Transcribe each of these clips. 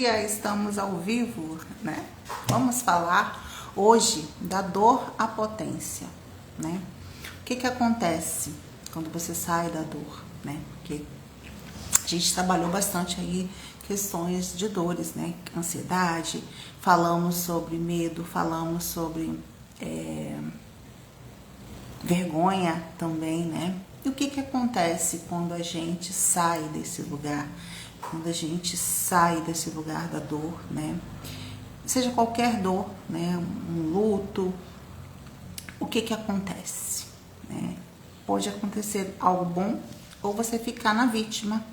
Estamos ao vivo, né? Vamos falar hoje da dor à potência, né? O que acontece quando você sai da dor, né? Porque a gente trabalhou bastante aí questões de dores, né? Ansiedade, falamos sobre medo, falamos sobre vergonha também, né? E o que acontece quando a gente sai desse lugar? Quando a gente sai desse lugar da dor, né? Seja qualquer dor, né? Um luto, o que acontece, né? Pode acontecer algo bom ou você ficar na vítima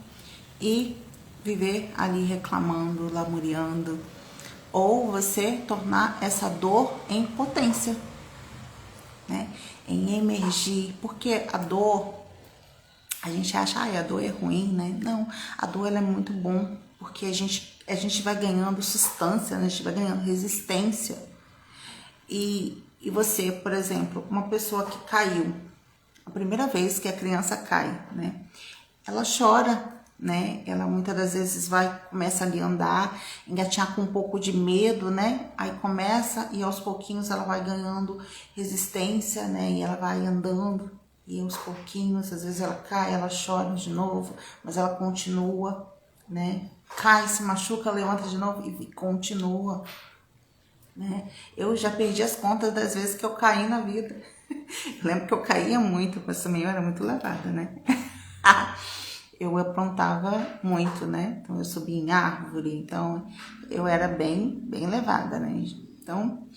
e viver ali reclamando, lamuriando, ou você tornar essa dor em potência, né? Em emergir, porque a dor, a gente acha, a dor é ruim, né? Não, a dor ela é muito bom, porque a gente vai ganhando substância, né? A gente vai ganhando resistência. E você, por exemplo, uma pessoa que caiu, a primeira vez que a criança cai, né? Ela chora, né? Ela muitas das vezes começa ali a andar, engatinhar com um pouco de medo, né? Aí começa e aos pouquinhos ela vai ganhando resistência, né? E ela vai andando e aos pouquinhos, às vezes ela cai, ela chora de novo, mas ela continua, né? Cai, se machuca, levanta de novo e continua, né? Eu já perdi as contas das vezes que eu caí na vida. Eu lembro que eu caía muito, mas também eu era muito levada, né? Eu aprontava muito, né? Então eu subia em árvore, então eu era bem levada, né? Então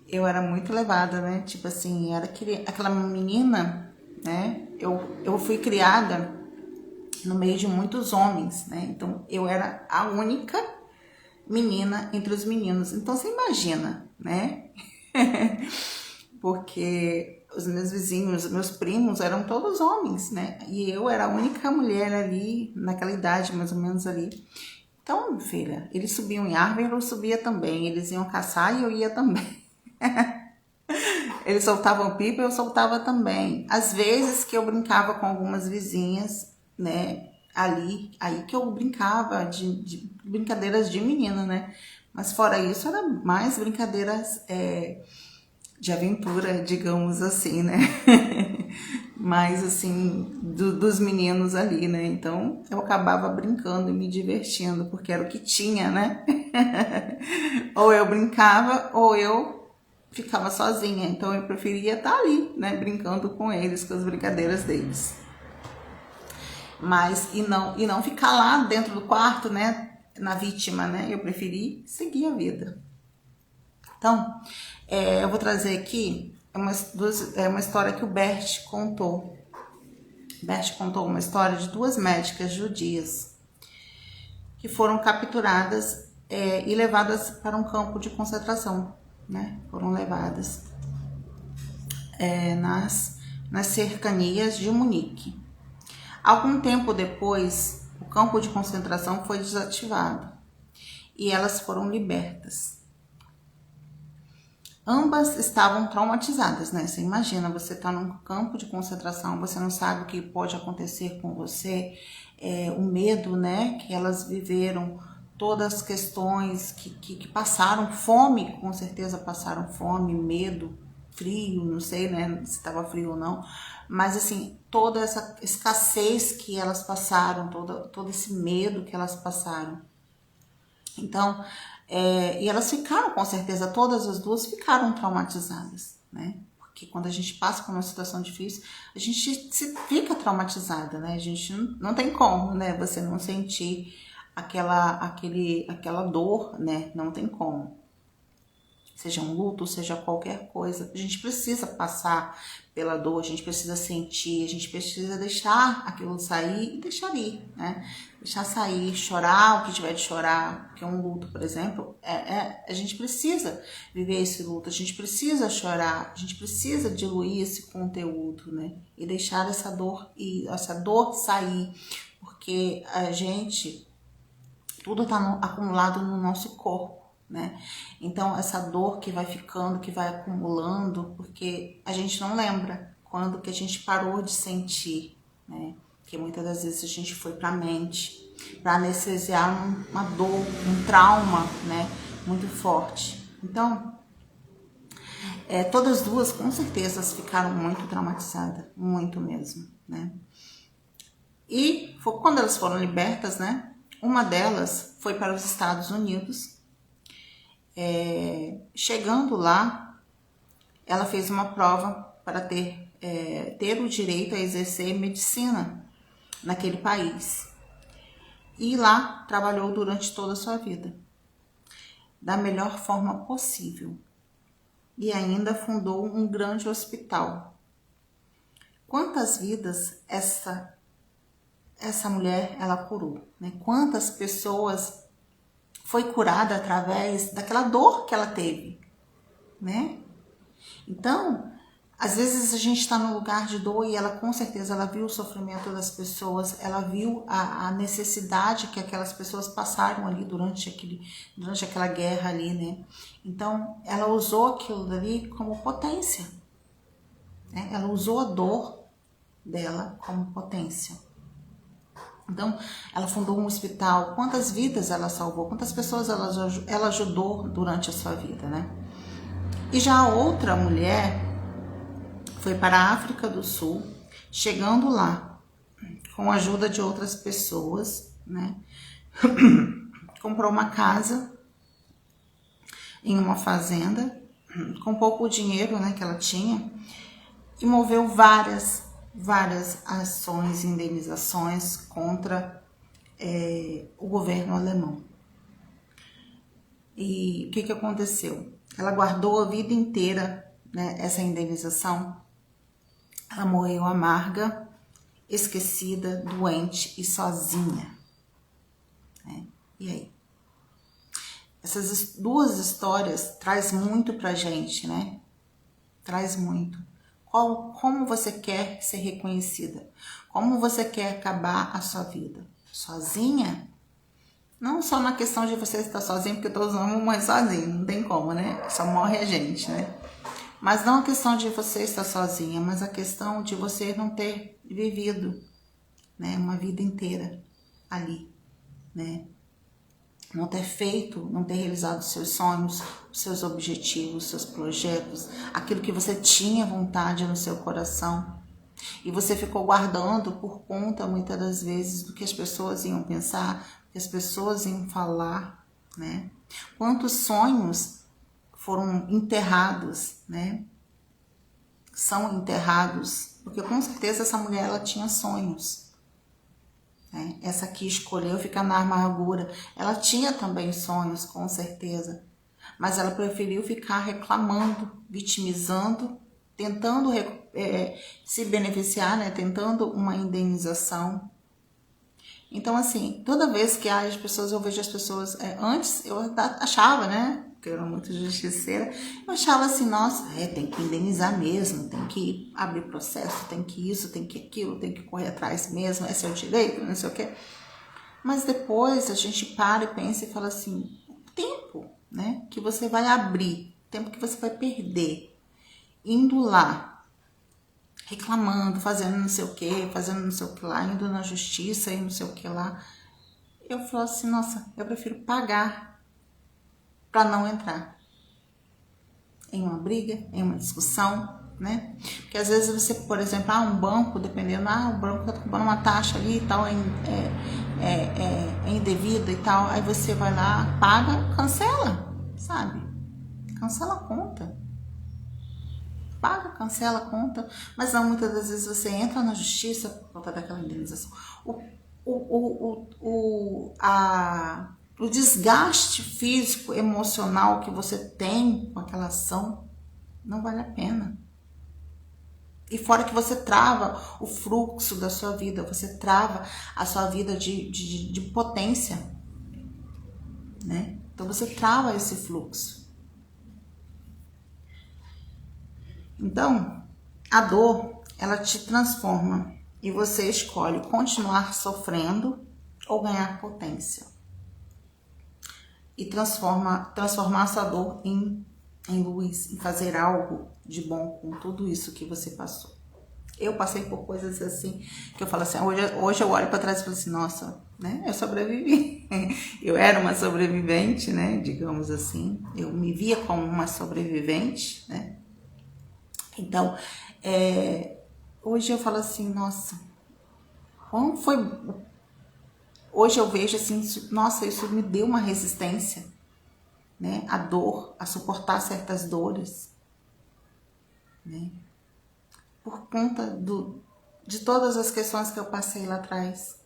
eu era muito levada, né? Tipo assim, era aquela menina, né? Eu fui criada no meio de muitos homens, né? Então eu era a única menina entre os meninos. Então você imagina, né? Porque os meus vizinhos, meus primos eram todos homens, né? E eu era a única mulher ali, naquela idade mais ou menos ali. Então, filha, eles subiam em árvore, eu subia também. Eles iam caçar e eu ia também. Eles soltavam pipa, eu soltava também. Às vezes que eu brincava com algumas vizinhas, né? Ali, aí que eu brincava de brincadeiras de menina, né? Mas fora isso, era mais brincadeiras de aventura, digamos assim, né? Mais assim, dos meninos ali, né? Então eu acabava brincando e me divertindo, porque era o que tinha, né? Ou eu brincava, ou eu ficava sozinha. Então eu preferia estar ali, né? Brincando com eles, com as brincadeiras deles. Mas, e não ficar lá dentro do quarto, né? Na vítima, né? Eu preferi seguir a vida. Então, eu vou trazer aqui uma história que o Bert contou. Bert contou uma história de duas médicas judias que foram capturadas e levadas para um campo de concentração, né? Foram levadas nas cercanias de Munique. Algum tempo depois, o campo de concentração foi desativado e elas foram libertas. Ambas estavam traumatizadas, né? Você imagina, você tá num campo de concentração, você não sabe o que pode acontecer com você, o medo, né? Que elas viveram, todas as questões que passaram, fome, com certeza passaram fome, medo, frio, não sei, né? Se estava frio ou não, mas assim, toda essa escassez que elas passaram, todo esse medo que elas passaram. Então, e elas ficaram, com certeza, todas as duas ficaram traumatizadas, né? Porque quando a gente passa por uma situação difícil, a gente fica traumatizada, né? A gente não tem como, né? Você não sentir aquela dor, né? Não tem como. Seja um luto, seja qualquer coisa. A gente precisa passar pela dor, a gente precisa sentir, a gente precisa deixar aquilo sair e deixar ir, né? Deixar sair, chorar o que tiver de chorar, porque um luto, por exemplo, a gente precisa viver esse luto, a gente precisa chorar, a gente precisa diluir esse conteúdo, né? E deixar essa dor sair, porque tudo tá acumulado no nosso corpo, né? Então essa dor que vai ficando, que vai acumulando, porque a gente não lembra quando que a gente parou de sentir, né? Porque muitas das vezes a gente foi pra mente, para anestesiar uma dor, um trauma, né, muito forte. Então, todas duas com certeza ficaram muito traumatizadas, muito mesmo, né? E quando elas foram libertas, né, uma delas foi para os Estados Unidos. Chegando lá, ela fez uma prova para ter o direito a exercer medicina naquele país. E lá trabalhou durante toda a sua vida, da melhor forma possível. E ainda fundou um grande hospital. Quantas vidas essa mulher ela curou, né? Quantas pessoas foi curada através daquela dor que ela teve, né? Então, às vezes a gente está num lugar de dor e ela com certeza ela viu o sofrimento das pessoas, ela viu a necessidade que aquelas pessoas passaram ali durante aquela guerra ali, né? Então, ela usou aquilo dali como potência, né? Ela usou a dor dela como potência. Então, ela fundou um hospital. Quantas vidas ela salvou? Quantas pessoas ela ajudou durante a sua vida, né? E já a outra mulher foi para a África do Sul, chegando lá, com a ajuda de outras pessoas, né? Comprou uma casa em uma fazenda, com pouco dinheiro, né, que ela tinha, e moveu várias ações e indenizações contra o governo alemão. E o que aconteceu? Ela guardou a vida inteira, né, essa indenização. Ela morreu amarga, esquecida, doente e sozinha. Né? E aí? Essas duas histórias traz muito pra gente, né? Traz muito. Como você quer ser reconhecida? Como você quer acabar a sua vida? Sozinha? Não só na questão de você estar sozinho, porque todos vamos morrer sozinho, não tem como, né? Só morre a gente, né? Mas não a questão de você estar sozinha, mas a questão de você não ter vivido, né, uma vida inteira ali, né? Não ter feito, não ter realizado seus sonhos, seus objetivos, seus projetos, aquilo que você tinha vontade no seu coração. E você ficou guardando por conta, muitas das vezes, do que as pessoas iam pensar, do que as pessoas iam falar, né? Quantos sonhos foram enterrados, né? São enterrados, porque com certeza essa mulher ela tinha sonhos, né? Essa que escolheu ficar na amargura, ela tinha também sonhos, com certeza, mas ela preferiu ficar reclamando, vitimizando, tentando se beneficiar, né? Tentando uma indenização. Então, assim, toda vez que as pessoas, eu vejo as pessoas, antes eu achava, né, porque eu era muito justiceira, eu achava assim, nossa, tem que indenizar mesmo, tem que abrir processo, tem que isso, tem que aquilo, tem que correr atrás mesmo, é seu direito, não sei o quê. Mas depois a gente para e pensa e fala assim, o tempo, né, que você vai abrir, o tempo que você vai perder, indo lá, reclamando, fazendo não sei o que, fazendo não sei o que lá, indo na justiça e não sei o que lá. Eu falo assim, nossa, eu prefiro pagar para não entrar em uma briga, em uma discussão, né? Porque às vezes você, por exemplo, um banco, dependendo, o banco tá cobrando uma taxa ali e tal, é indevida e tal, aí você vai lá, paga, cancela, sabe? Cancela a conta. Paga, cancela a conta, mas não, muitas das vezes você entra na justiça por conta daquela indenização. O desgaste físico, emocional que você tem com aquela ação não vale a pena. E fora que você trava o fluxo da sua vida, você trava a sua vida de potência, né? Então você trava esse fluxo. Então, a dor, ela te transforma e você escolhe continuar sofrendo ou ganhar potência. E transformar a sua dor em luz, em fazer algo de bom com tudo isso que você passou. Eu passei por coisas assim, que eu falo assim, hoje eu olho para trás e falo assim, nossa, né, eu sobrevivi. Eu era uma sobrevivente, né, digamos assim. Eu me via como uma sobrevivente, né. Então, hoje eu falo assim, nossa, como foi... Hoje eu vejo assim, nossa, isso me deu uma resistência, né, a dor, a suportar certas dores, né, por conta de todas as questões que eu passei lá atrás.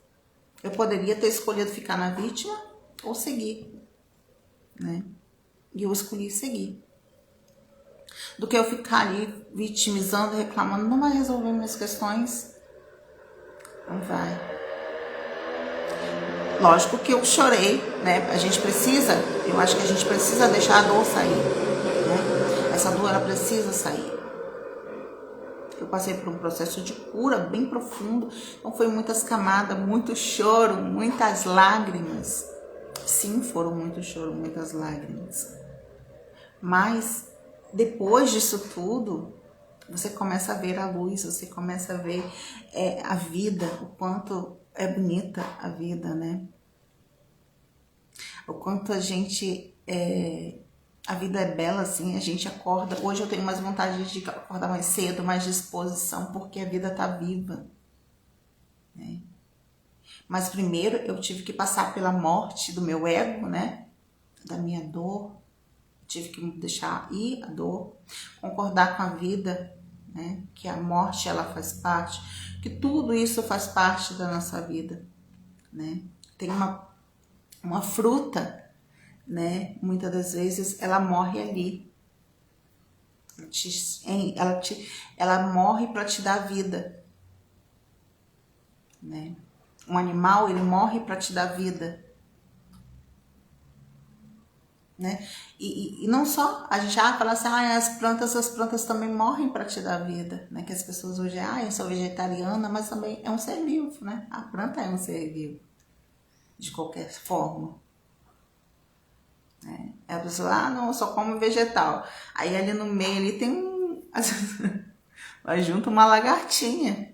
Eu poderia ter escolhido ficar na vítima ou seguir, né, e eu escolhi seguir. Do que eu ficar ali vitimizando, reclamando, não vai resolver minhas questões, não vai. Lógico que eu chorei, né? A gente precisa, eu acho que a gente precisa deixar a dor sair, né? Essa dor, ela precisa sair. Eu passei por um processo de cura bem profundo, então foi muitas camadas, muito choro, muitas lágrimas. Sim, foram muito choro, muitas lágrimas. Mas depois disso tudo, você começa a ver a luz, você começa a ver a vida, o quanto é bonita a vida, né? O quanto a gente... a vida é bela, assim, a gente acorda... Hoje eu tenho mais vontade de acordar mais cedo, mais disposição, porque a vida tá viva, né? Mas primeiro eu tive que passar pela morte do meu ego, né? Da minha dor. Tive que me deixar ir a dor, concordar com a vida, né? Que a morte, ela faz parte, que tudo isso faz parte da nossa vida, né? Tem uma fruta, né? Muitas das vezes ela morre ali. Ela morre para te dar vida, né? Um animal, ele morre para te dar vida, né? E não só, a gente fala assim, as plantas também morrem para te dar vida, né? Que as pessoas hoje, eu sou vegetariana, mas também é um ser vivo, né? A planta é um ser vivo, de qualquer forma, né? A pessoa, não, eu só como vegetal. Aí ali no meio ali tem vai junto uma lagartinha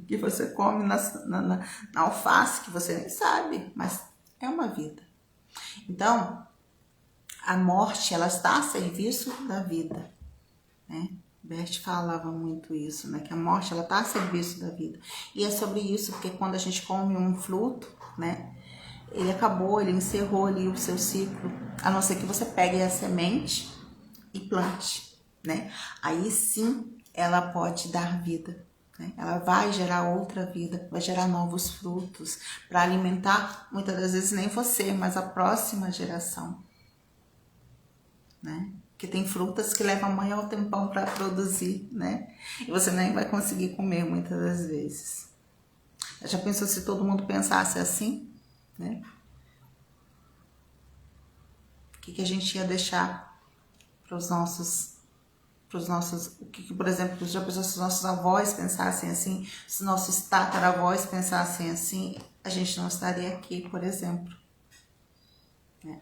que você come na alface, que você nem sabe, mas é uma vida. Então, a morte, ela está a serviço da vida, né? Bert falava muito isso, né? Que a morte, ela está a serviço da vida. E é sobre isso, porque quando a gente come um fruto, né? Ele encerrou ali o seu ciclo, a não ser que você pegue a semente e plante, né? Aí sim, ela pode dar vida, né? Ela vai gerar outra vida, vai gerar novos frutos para alimentar, muitas das vezes nem você, mas a próxima geração, né? Que tem frutas que levam maior tempão para produzir, né? E você nem vai conseguir comer muitas das vezes. Já pensou se todo mundo pensasse assim, né? O que a gente ia deixar para os nossos, por exemplo, já pensou se os nossos avós pensassem assim, se os nossos tataravós pensassem assim, a gente não estaria aqui, por exemplo.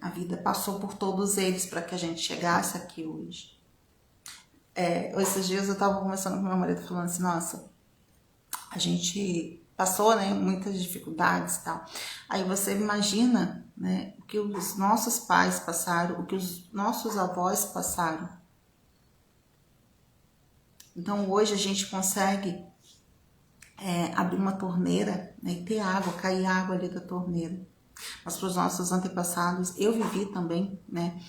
A vida passou por todos eles para que a gente chegasse aqui hoje. Esses dias eu estava conversando com meu marido, falando assim, nossa, a gente passou, né, muitas dificuldades e tal. Aí você imagina, né, o que os nossos pais passaram, o que os nossos avós passaram. Então hoje a gente consegue abrir uma torneira, né, e ter água, cair água ali da torneira. Mas para os nossos antepassados, eu vivi também, né,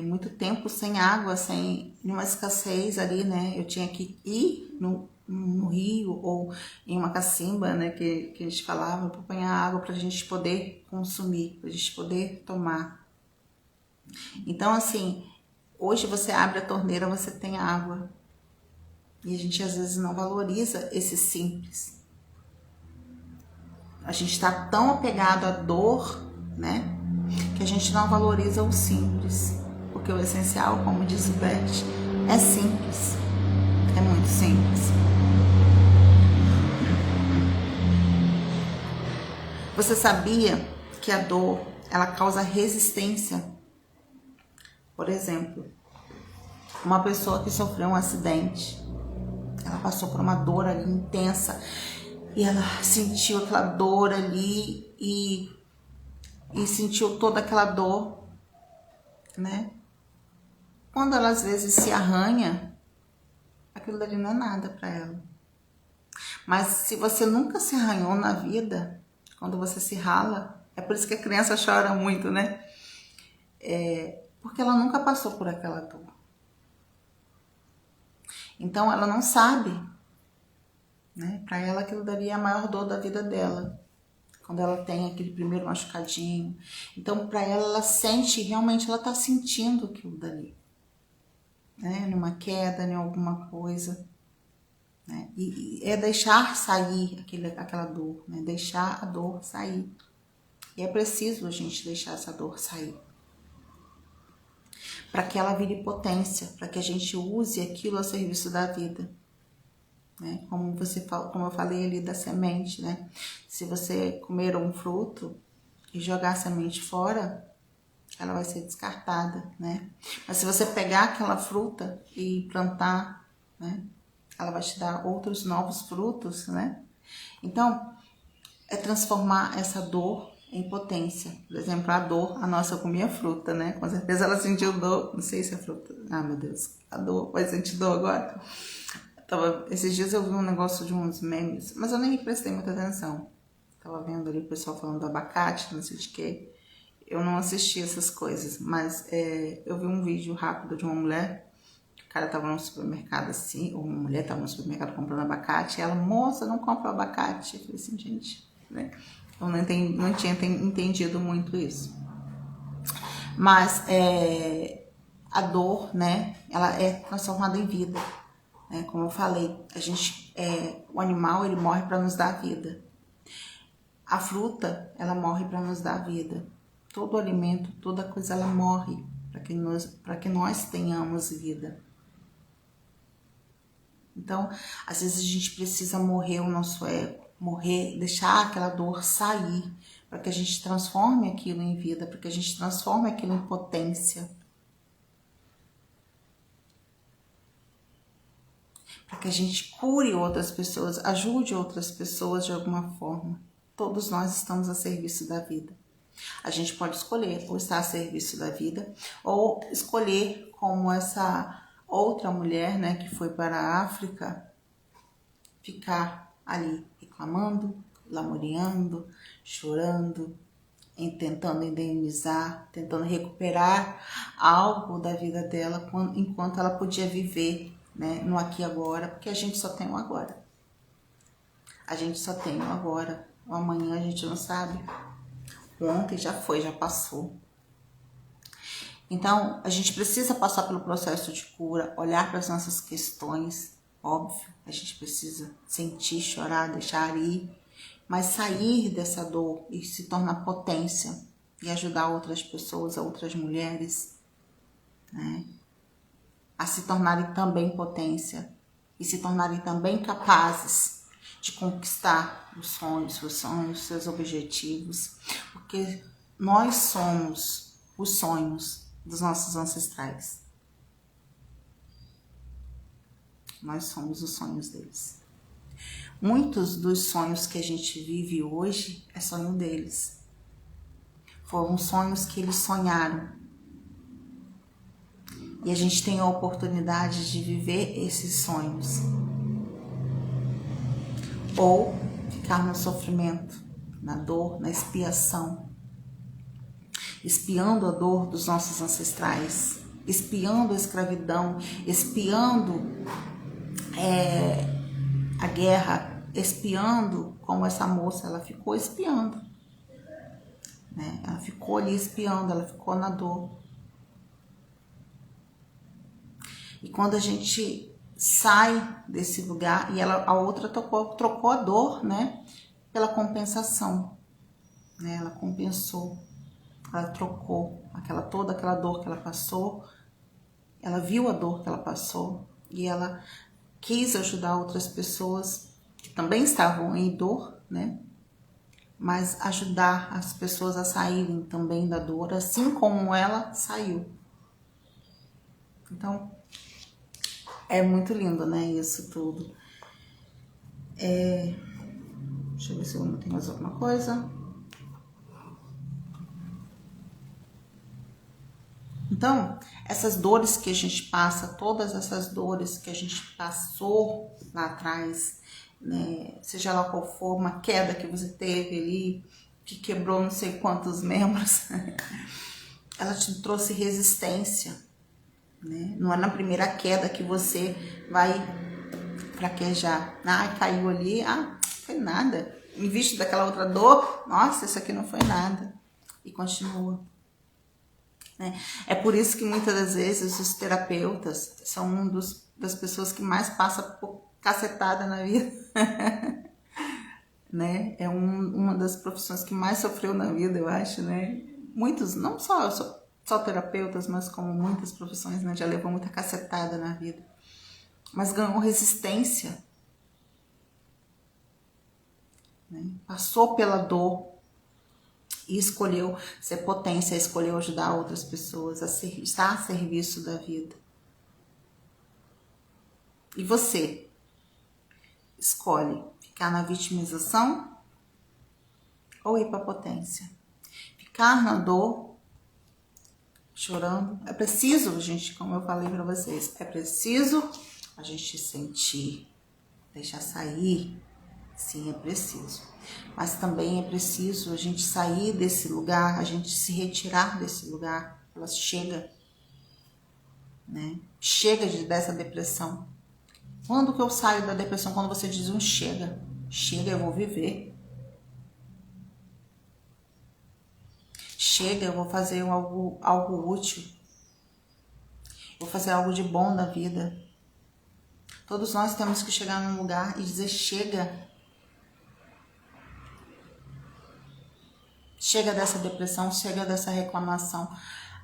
muito tempo sem água, sem uma escassez ali, né, eu tinha que ir no rio ou em uma cacimba, né, que a gente falava, para apanhar água para a gente poder consumir, para a gente poder tomar. Então, assim, hoje você abre a torneira, você tem água, e a gente às vezes não valoriza esse simples. A gente está tão apegado à dor, né, que a gente não valoriza o simples. Porque o essencial, como disse Bert, é simples. É muito simples. Você sabia que a dor, ela causa resistência? Por exemplo, uma pessoa que sofreu um acidente, Ela passou por uma dor ali intensa e ela sentiu aquela dor ali e sentiu toda aquela dor, né? Quando ela às vezes se arranha, aquilo ali não é nada para ela. Mas se você nunca se arranhou na vida, quando você se rala, é por isso que a criança chora muito, né? Porque ela nunca passou por aquela dor. Então ela não sabe, né? Para ela aquilo dali é a maior dor da vida dela. Quando ela tem aquele primeiro machucadinho. Então para ela sente, realmente ela tá sentindo aquilo dali. Né? Numa queda, em alguma coisa. Né? E é deixar sair aquela dor, né? Deixar a dor sair. E é preciso a gente deixar essa dor sair. Para que ela vire potência, para que a gente use aquilo a serviço da vida. Né? Como eu falei ali da semente, né? Se você comer um fruto e jogar a semente fora, ela vai ser descartada, né? Mas se você pegar aquela fruta e plantar, né? Ela vai te dar outros novos frutos, né? Então, é transformar essa dor em potência. Por exemplo, a dor, a nossa comia fruta, né? Com certeza ela sentiu dor, não sei se é fruta. Ah, meu Deus, a dor, vai sentir dor agora. Esses dias eu vi um negócio de uns memes, mas eu nem prestei muita atenção. Tava vendo ali o pessoal falando do abacate, não sei de quê. Eu não assisti essas coisas, mas eu vi um vídeo rápido de uma mulher. O cara tava no supermercado assim, ou uma mulher tava no supermercado comprando abacate, e ela, moça, não compra abacate. Eu falei assim, gente, né? Eu não tinha entendido muito isso. Mas a dor, né, ela é transformada em vida. Né? Como eu falei, o animal, ele morre para nos dar vida. A fruta, ela morre para nos dar vida. Todo alimento, toda coisa, ela morre para que nós tenhamos vida. Então, às vezes a gente precisa morrer o nosso ego, deixar aquela dor sair, para que a gente transforme aquilo em vida, para que a gente transforme aquilo em potência. Para que a gente cure outras pessoas, ajude outras pessoas de alguma forma. Todos nós estamos a serviço da vida. A gente pode escolher ou estar a serviço da vida, ou escolher como essa outra mulher, né, que foi para a África, ficar ali reclamando, lamuriando, chorando, tentando indenizar, tentando recuperar algo da vida dela enquanto ela podia viver, né, no aqui e agora, porque a gente só tem o agora. A gente só tem o agora. O amanhã a gente não sabe. Ontem já foi, já passou. Então, a gente precisa passar pelo processo de cura, olhar para as nossas questões, óbvio, a gente precisa sentir, chorar, deixar ir, mas sair dessa dor e se tornar potência e ajudar outras pessoas, outras mulheres, né, a se tornarem também potência e se tornarem também capazes de conquistar os sonhos, seus objetivos, porque nós somos os sonhos dos nossos ancestrais. Nós somos os sonhos deles. Muitos dos sonhos que a gente vive hoje é sonho deles. Foram sonhos que eles sonharam. E a gente tem a oportunidade de viver esses sonhos. Ou ficar no sofrimento, na dor, na expiação. Espiando a dor dos nossos ancestrais, espiando a escravidão, espiando a guerra, espiando como essa moça, ela ficou espiando, né? Ela ficou ali espiando, ela ficou na dor. E quando a gente sai desse lugar, e a outra trocou a dor, né, pela compensação, né? Ela compensou. Ela trocou toda aquela dor que ela passou, ela viu a dor que ela passou e ela quis ajudar outras pessoas que também estavam em dor, né? Mas ajudar as pessoas a saírem também da dor, assim como ela saiu. Então, É muito lindo, né? Isso tudo. Deixa eu ver se eu não tenho mais alguma coisa. Então, essas dores que a gente passa, todas essas dores que a gente passou lá atrás, né? Seja lá qual for, uma queda que você teve ali, que quebrou não sei quantos membros, ela te trouxe resistência, né? Não é na primeira queda que você vai fraquejar. Ah, caiu ali, foi nada. Em vista daquela outra dor, nossa, isso aqui não foi nada. E continua. Né? É por isso que muitas das vezes os terapeutas são das pessoas que mais passam por cacetada na vida. Né? É uma das profissões que mais sofreu na vida, eu acho, né? Muitos, não só terapeutas, mas como muitas profissões, né? Já levou muita cacetada na vida. Mas ganhou resistência. Né? Passou pela dor e escolheu ser potência, escolheu ajudar outras pessoas, estar a serviço da vida. E você escolhe ficar na vitimização ou ir para a potência? Ficar na dor, chorando. É preciso, gente, como eu falei para vocês, é preciso a gente sentir, deixar sair. Sim, é preciso. Mas também é preciso a gente sair desse lugar, a gente se retirar desse lugar. Ela chega, né? Chega dessa depressão. Quando que eu saio da depressão? Quando você diz um chega. Chega, eu vou viver. Chega, eu vou fazer algo útil. Eu vou fazer algo de bom na vida. Todos nós temos que chegar num lugar e dizer chega. Chega dessa depressão, chega dessa reclamação.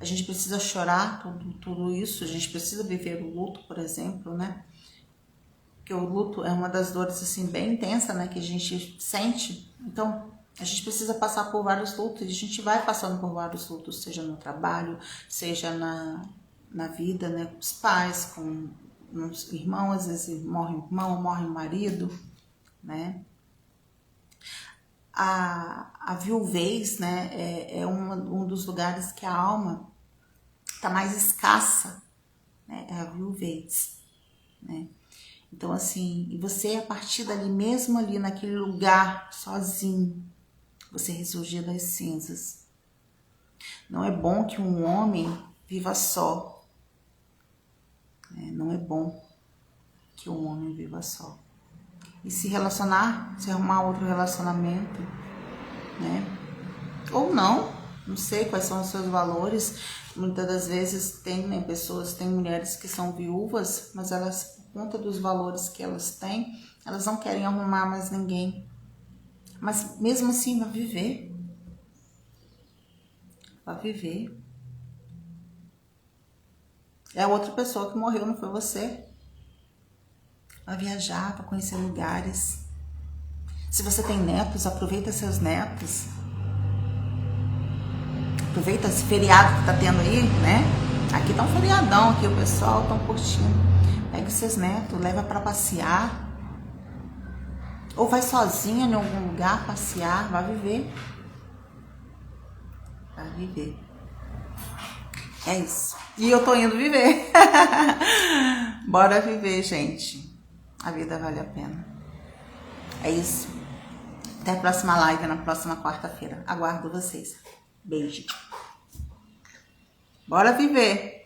A gente precisa chorar tudo isso, a gente precisa viver o luto, por exemplo, né? Porque o luto é uma das dores, assim, bem intensa, né? Que a gente sente. Então, a gente precisa passar por vários lutos e a gente vai passando por vários lutos, seja no trabalho, seja na vida, né? Com os pais, com os irmãos, às vezes morre irmão, morre marido, né? A viuvez, né, é um dos lugares que a alma está mais escassa, né, é a viuvez, né? Então, assim, e você, a partir dali, mesmo ali naquele lugar, sozinho, você ressurgir das cinzas. Não é bom que um homem viva só, né? Não é bom que um homem viva só. E se relacionar, se arrumar outro relacionamento, né? Ou não sei quais são os seus valores. Muitas das vezes tem, né, tem mulheres que são viúvas, mas elas, por conta dos valores que elas têm, elas não querem arrumar mais ninguém. Mas mesmo assim, vai viver. Vai viver. É outra pessoa que morreu, não foi você. Vai viajar, para conhecer lugares. Se você tem netos, aproveita seus netos. Aproveita esse feriado que tá tendo aí, né? Aqui tá um feriadão, aqui o pessoal tá curtindo. Pega os seus netos, leva para passear. Ou vai sozinha em algum lugar passear, vai viver. Vai viver. É isso. E eu tô indo viver. Bora viver, gente. A vida vale a pena. É isso. Até a próxima live, na próxima quarta-feira. Aguardo vocês. Beijo. Bora viver.